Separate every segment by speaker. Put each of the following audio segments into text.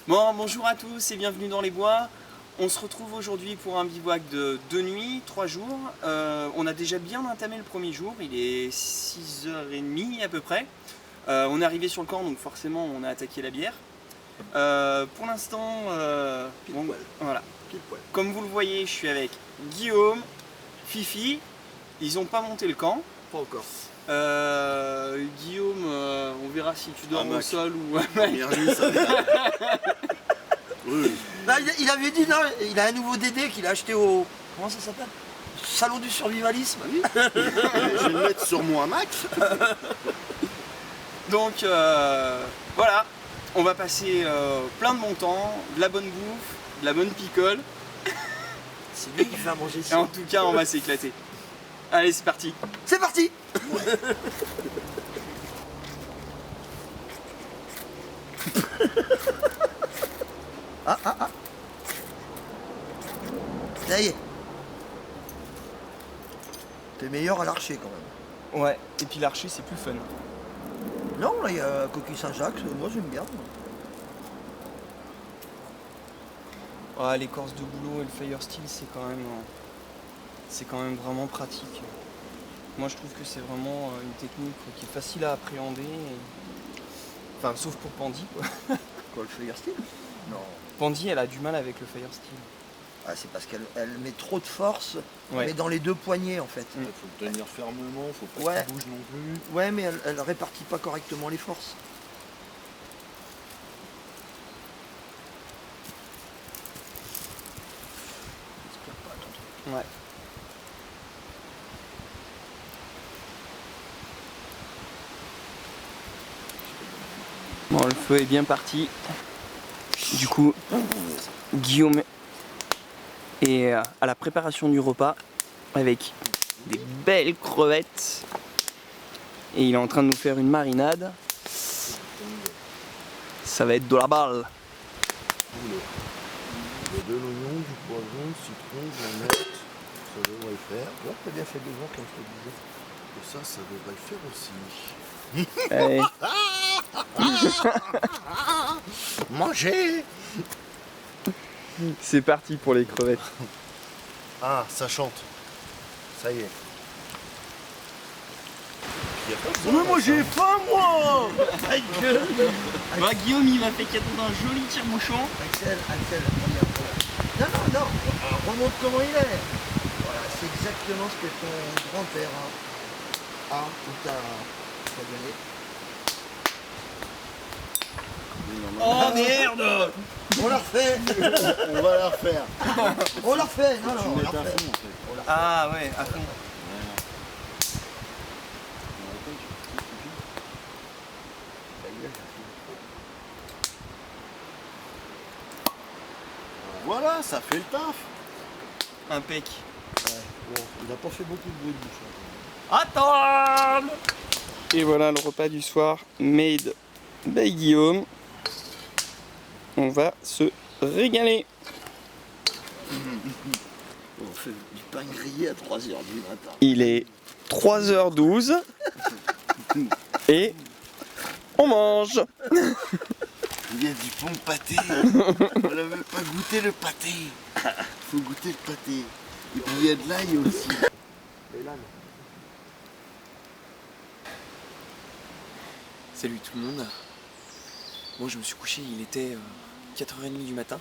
Speaker 1: Bon, bonjour à tous et bienvenue dans les bois. On se retrouve aujourd'hui pour un bivouac de 2 nuits, 3 jours. On a déjà bien entamé le premier jour, il est 6h30 à peu près. On est arrivé sur le camp, donc forcément on a attaqué la bière. Pour l'instant, voilà. Comme vous le voyez, je suis avec Guillaume, Fifi. Ils n'ont pas monté le camp.
Speaker 2: Pas encore.
Speaker 1: Guillaume, on verra si tu dors au sol ou...
Speaker 2: Oui. Là, il avait dit non, il a un nouveau DD qu'il a acheté au... Comment ça s'appelle? Salon du survivalisme. Oui. Je vais le mettre sur moi, Max.
Speaker 1: Donc voilà, on va passer plein de bon temps, de la bonne bouffe, de la bonne picole.
Speaker 2: C'est lui qui fait à manger ça.
Speaker 1: Et en tout cas, on va s'éclater. Allez, c'est parti.
Speaker 2: C'est parti. Ah. Ça y est. T'es meilleur à l'archer quand même.
Speaker 1: Ouais, et puis l'archer, c'est plus fun.
Speaker 2: Non, là il y a Coquille Saint-Jacques, moi j'aime bien.
Speaker 1: Ouais, l'écorce de bouleau et le firesteel, c'est quand même vraiment pratique. Moi, je trouve que c'est vraiment une technique qui est facile à appréhender. Enfin, sauf pour Pandy, quoi.
Speaker 2: Quoi, le firesteel? Non.
Speaker 1: Pandy, elle a du mal avec le firesteel.
Speaker 2: Ah, c'est parce qu'elle met trop de force,
Speaker 1: Ouais.
Speaker 2: mais dans les deux poignets en fait.
Speaker 3: Il faut le tenir fermement, faut pas
Speaker 2: Ouais.
Speaker 3: qu'il bouge non plus.
Speaker 2: Ouais, mais elle répartit pas correctement les forces. J'espère pas ton truc.
Speaker 1: Ouais. Bon, le feu est bien parti. Du coup, Guillaume est à la préparation du repas avec des belles crevettes. Et il est en train de nous faire une marinade. Ça va être de la balle.
Speaker 3: Il y a de l'oignon, du poivron, du citron, de la menthe. Ça devrait le faire.
Speaker 2: Tu vois, t'as bien fait devant comme je te disais.
Speaker 3: Et ça devrait le faire aussi.
Speaker 1: Allez.
Speaker 3: Manger.
Speaker 1: C'est parti pour les crevettes.
Speaker 3: Ah, ça chante. Ça y est.
Speaker 2: Moi j'ai faim moi.
Speaker 1: Bah, Guillaume, il m'a fait cadeau d'un joli tire-bouchon.
Speaker 2: Axel, regarde. Non, remonte comment il est. Voilà, c'est exactement ce que ton grand-père a ou t'a donné.
Speaker 1: Oh merde!
Speaker 2: On la refait.
Speaker 3: On va la refaire.
Speaker 2: On la refait. Non,
Speaker 3: Tu
Speaker 2: on
Speaker 3: mets
Speaker 2: la
Speaker 3: à
Speaker 2: refait.
Speaker 3: fond en fait.
Speaker 1: Ah ouais, à fond.
Speaker 3: Voilà, ça fait le taf.
Speaker 1: Impec.
Speaker 2: Bon, il n'a pas fait beaucoup de bruit de bouche.
Speaker 1: Attends! Et voilà le repas du soir made by Guillaume. On va se régaler.
Speaker 2: On fait du pain grillé à 3h du matin.
Speaker 1: Il est 3h12 et on mange.
Speaker 3: Il y a du bon pâté. On n'avait pas goûté le pâté. Faut goûter le pâté. Et puis il y a de l'ail aussi.
Speaker 4: Salut tout le monde. Moi je me suis couché, il était 4h30 du matin.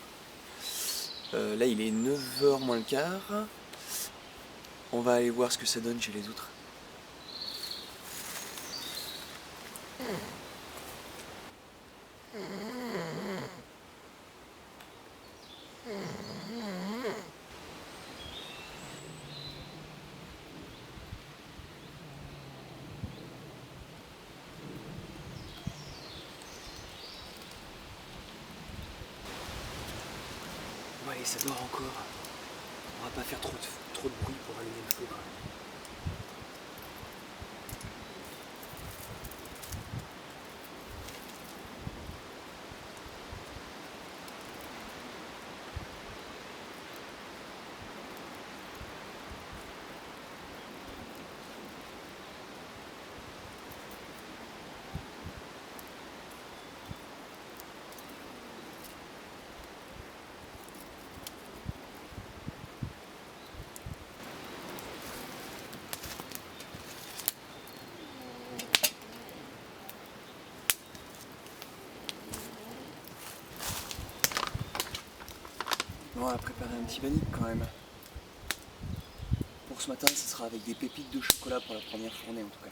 Speaker 4: Là il est 9h moins le quart. On va aller voir ce que ça donne chez les autres. Bon allez, ça dort encore. On va pas faire trop de bruit pour allumer le feu quand même. à préparer un petit bannique quand même. Pour ce matin, ce sera avec des pépites de chocolat pour la première fournée en tout cas.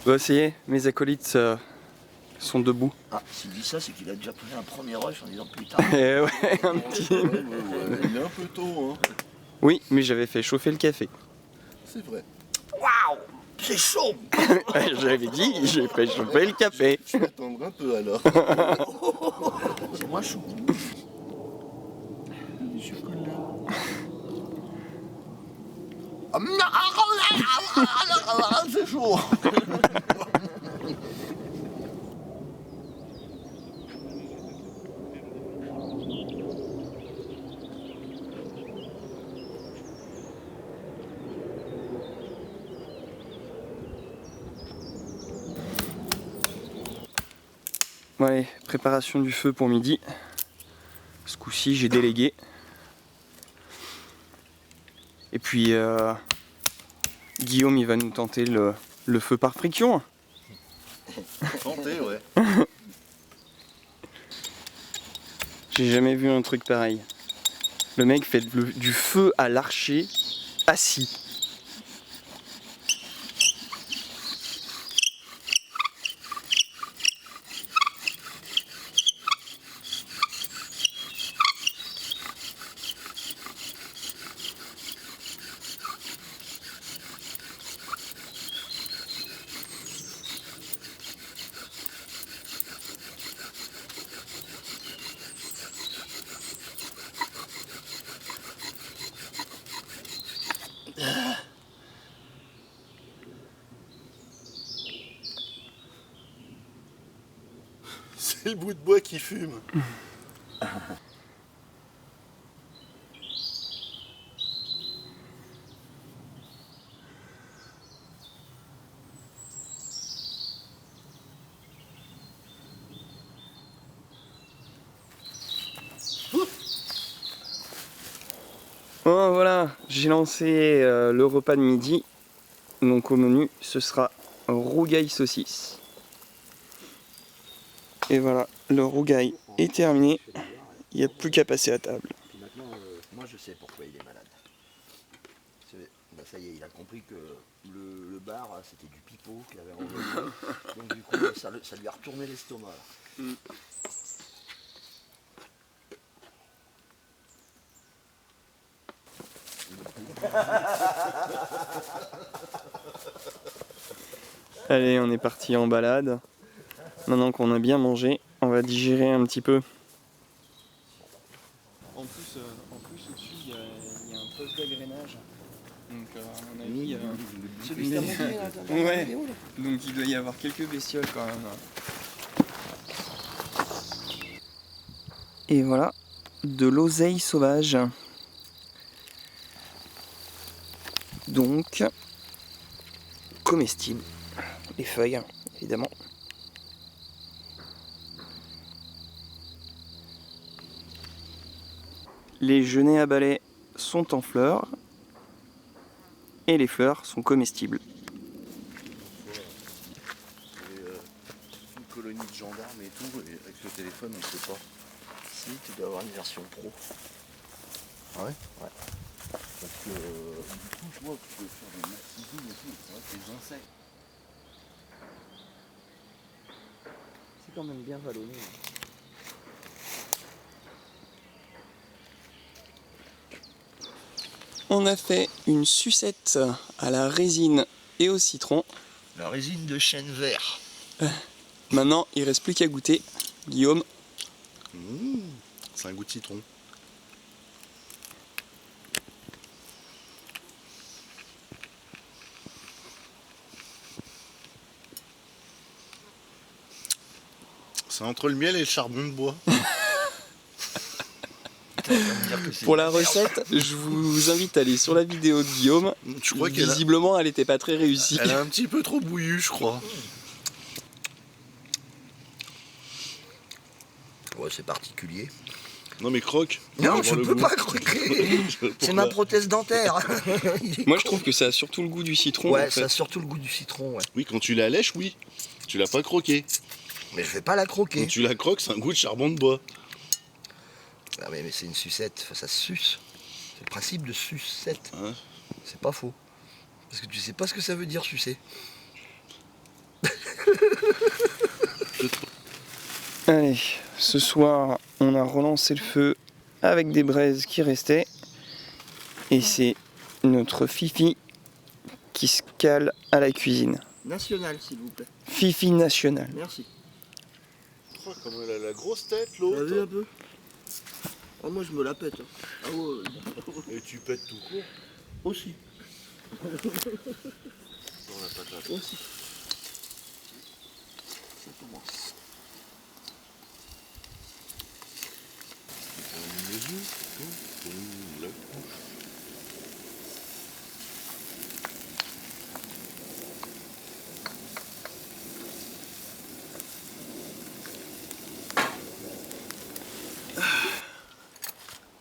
Speaker 1: Bon, ça y est, mes acolytes sont debout.
Speaker 2: Ah, s'il dit ça, c'est qu'il a déjà pris un premier rush en disant putain.
Speaker 1: Et ouais, un petit...
Speaker 3: Il est un peu tôt, hein.
Speaker 1: Oui, mais j'avais fait chauffer le café.
Speaker 3: C'est vrai.
Speaker 2: Waouh, c'est chaud.
Speaker 1: J'avais dit, j'ai fait chauffer le café.
Speaker 3: Je vais attendre un peu alors.
Speaker 2: C'est moins chaud.
Speaker 3: Du chocolat.
Speaker 2: C'est chaud.
Speaker 1: Bon allez, préparation du feu pour midi. Ce coup-ci, j'ai délégué. Et puis, Guillaume, il va nous tenter le feu par friction.
Speaker 3: Tentez, ouais.
Speaker 1: J'ai jamais vu un truc pareil. Le mec fait du feu à l'archer, assis.
Speaker 3: C'est le bout de bois qui fume.
Speaker 1: Bon voilà, j'ai lancé le repas de midi. Donc au menu, ce sera rougail saucisse. Et voilà, le rougail est terminé. Il n'y a plus qu'à passer à table.
Speaker 2: Puis maintenant, moi je sais pourquoi il est malade. Bah, ça y est, il a compris que le bar, c'était du pipeau qu'il avait enlevé. Donc du coup, ça lui a retourné l'estomac.
Speaker 1: Allez, on est parti en balade. Maintenant qu'on a bien mangé, on va digérer un petit peu. En plus au-dessus, il y a un poste d'agrénage. Donc à mon avis...
Speaker 2: Celui qui t'a montré là,
Speaker 1: Ouais, donc il doit y avoir quelques bestioles quand même. Et voilà, de l'oseille sauvage. Donc, comestible. Les feuilles, évidemment. Les genêts à balai sont en fleurs. Et les fleurs sont comestibles.
Speaker 3: Une colonie de gendarmes et tout, et avec le téléphone, on ne sait pas.
Speaker 2: Si, tu dois avoir une version pro.
Speaker 3: Ah ouais?
Speaker 2: Ouais.
Speaker 3: Parce que du coup, je vois que tu peux faire des maxi-zooms et tout, c'est vrai que les insectes.
Speaker 2: C'est quand même bien vallonné.
Speaker 1: On a fait une sucette à la résine et au citron.
Speaker 2: La résine de chêne vert.
Speaker 1: Maintenant, il reste plus qu'à goûter. Guillaume.
Speaker 3: C'est un goût de citron. C'est entre le miel et le charbon de bois.
Speaker 4: Pour la recette, je vous invite à aller sur la vidéo de Guillaume.
Speaker 3: Je crois qu'elle a,
Speaker 4: Visiblement, elle n'était pas très réussie.
Speaker 3: elle a un petit peu trop bouillu, je crois.
Speaker 2: Ouais, c'est particulier.
Speaker 3: Non mais croque.
Speaker 2: Non,
Speaker 3: Pour
Speaker 2: je
Speaker 3: le
Speaker 2: peux
Speaker 3: goût.
Speaker 2: pas croquer. C'est ma prothèse dentaire.
Speaker 4: Moi, je trouve que ça a surtout le goût du citron.
Speaker 2: Ouais,
Speaker 4: en
Speaker 2: ça
Speaker 4: fait.
Speaker 2: a surtout le goût du citron, ouais.
Speaker 3: Oui, quand tu la lèches, oui. Tu l'as pas croqué.
Speaker 2: Mais je vais pas la
Speaker 3: Quand
Speaker 2: croquer.
Speaker 3: tu la croques, c'est un goût de charbon de bois.
Speaker 2: Ah mais c'est une sucette, enfin, ça se suce. C'est le principe de sucette.
Speaker 3: Hein.
Speaker 2: C'est pas faux. Parce que tu sais pas ce que ça veut dire sucer.
Speaker 1: Allez, ce soir, on a relancé le feu avec des braises qui restaient. Et c'est notre Fifi qui se cale à la cuisine.
Speaker 2: National, s'il vous plaît.
Speaker 1: Fifi national.
Speaker 2: Merci.
Speaker 3: Oh, comme elle a la grosse tête,
Speaker 2: T'as vu un
Speaker 3: l'autre.
Speaker 2: peu? Ah, moi je me la pète. Ah ouais.
Speaker 3: Et tu pètes tout court.
Speaker 2: Aussi.
Speaker 3: Dans la patate.
Speaker 2: Aussi. Ça commence.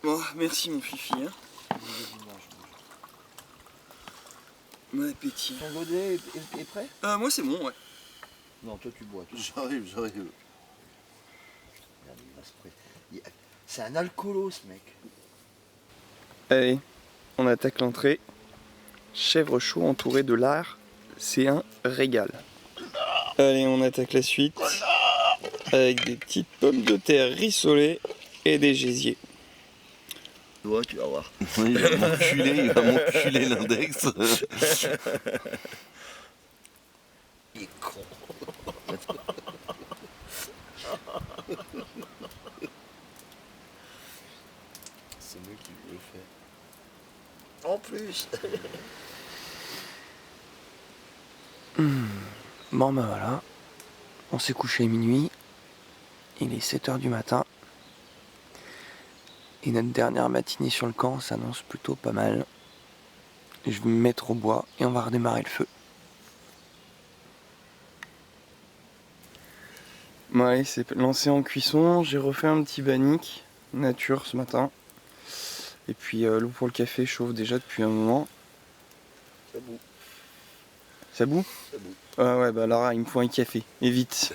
Speaker 1: Bon, merci mon Fifi. Hein. Bon appétit.
Speaker 2: Ton godet est prêt?
Speaker 1: Moi c'est bon, ouais.
Speaker 2: Non, toi tu bois.
Speaker 3: J'arrive.
Speaker 2: Regarde, il va se prêter. C'est un alcoolo ce mec.
Speaker 1: Allez, on attaque l'entrée. Chèvre chaud entouré de lard, c'est un régal. Allez, on attaque la suite. Avec des petites pommes de terre rissolées et des gésiers.
Speaker 2: Toi, tu vas voir.
Speaker 3: Il va m'enculer l'index.
Speaker 2: Il est con.
Speaker 3: C'est moi qui le fais.
Speaker 2: En plus.
Speaker 1: Bon ben voilà, on s'est couché à minuit. Il est 7h du matin. Et notre dernière matinée sur le camp s'annonce plutôt pas mal. Je vais me mettre au bois et on va redémarrer le feu. Bon allez, c'est lancé en cuisson. J'ai refait un petit bannique nature ce matin. Et puis l'eau pour le café chauffe déjà depuis un moment.
Speaker 2: Ça boue.
Speaker 1: Ça bout?
Speaker 2: Ça boue.
Speaker 1: Ah ouais, bah Lara, il me faut un café. Et vite.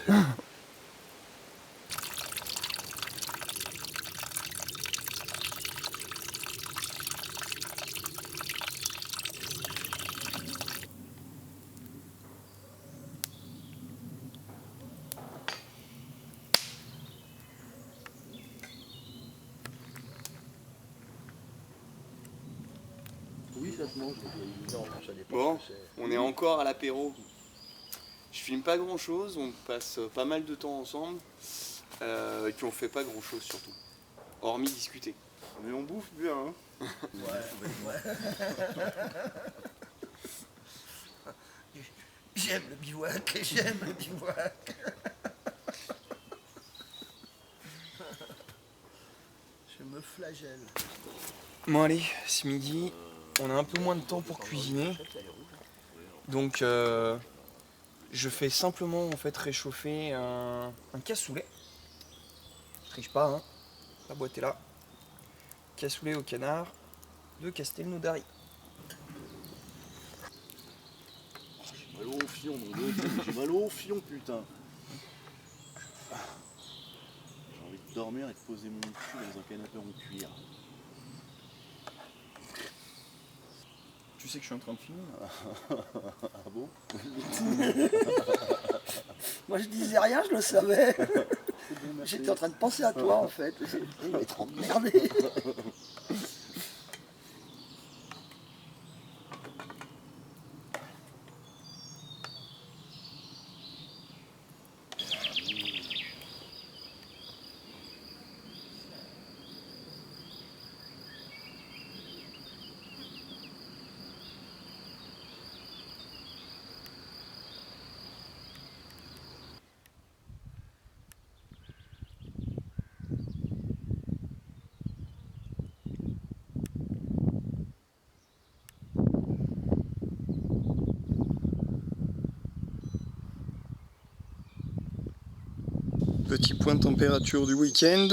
Speaker 2: Oui, ça se mange. Non, ça dépend.
Speaker 1: Bon,
Speaker 2: ce que
Speaker 1: on est encore à l'apéro. Je filme pas grand chose, on passe pas mal de temps ensemble. Et puis on fait pas grand chose surtout. Hormis discuter.
Speaker 3: Mais on bouffe bien, hein.
Speaker 2: J'aime le bivouac, j'aime le bivouac. Je me flagelle.
Speaker 1: Bon allez, ce midi, on a un peu moins de temps pour cuisiner. Donc je fais simplement en fait réchauffer un cassoulet. Je triche pas, hein. La boîte est là. Cassoulet au canard de Castelnaudary.
Speaker 3: J'ai mal au fion, mon Dieu. J'ai mal au fion, putain. J'ai envie de dormir et de poser mon cul dans un canapé en cuir.
Speaker 1: Tu sais que je suis en train de filmer là.
Speaker 3: Ah bon?
Speaker 2: Moi je disais rien, je le savais. J'étais en train de penser à toi en fait. Il va être emmerdé.
Speaker 1: Petit point de température du week-end.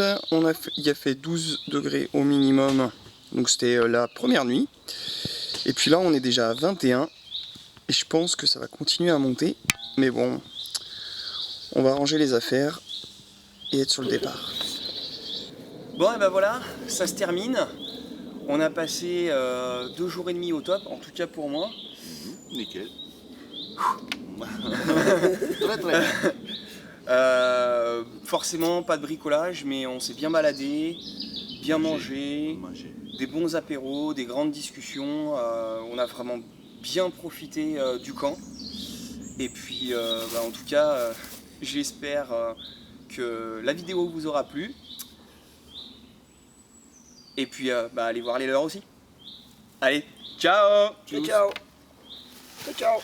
Speaker 1: Il a fait 12 degrés au minimum, donc c'était la première nuit. Et puis là on est déjà à 21 et je pense que ça va continuer à monter. Mais bon, on va ranger les affaires et être sur le départ. Bon et ben voilà, ça se termine. On a passé 2 jours et demi au top, en tout cas pour moi.
Speaker 3: Nickel.
Speaker 1: Forcément pas de bricolage, mais on s'est bien baladé, bien mangé, des bons apéros, des grandes discussions. On a vraiment bien profité du camp. Et puis en tout cas, j'espère que la vidéo vous aura plu. Et puis allez voir les leurs aussi. Allez, ciao.
Speaker 2: Ciao. Ciao.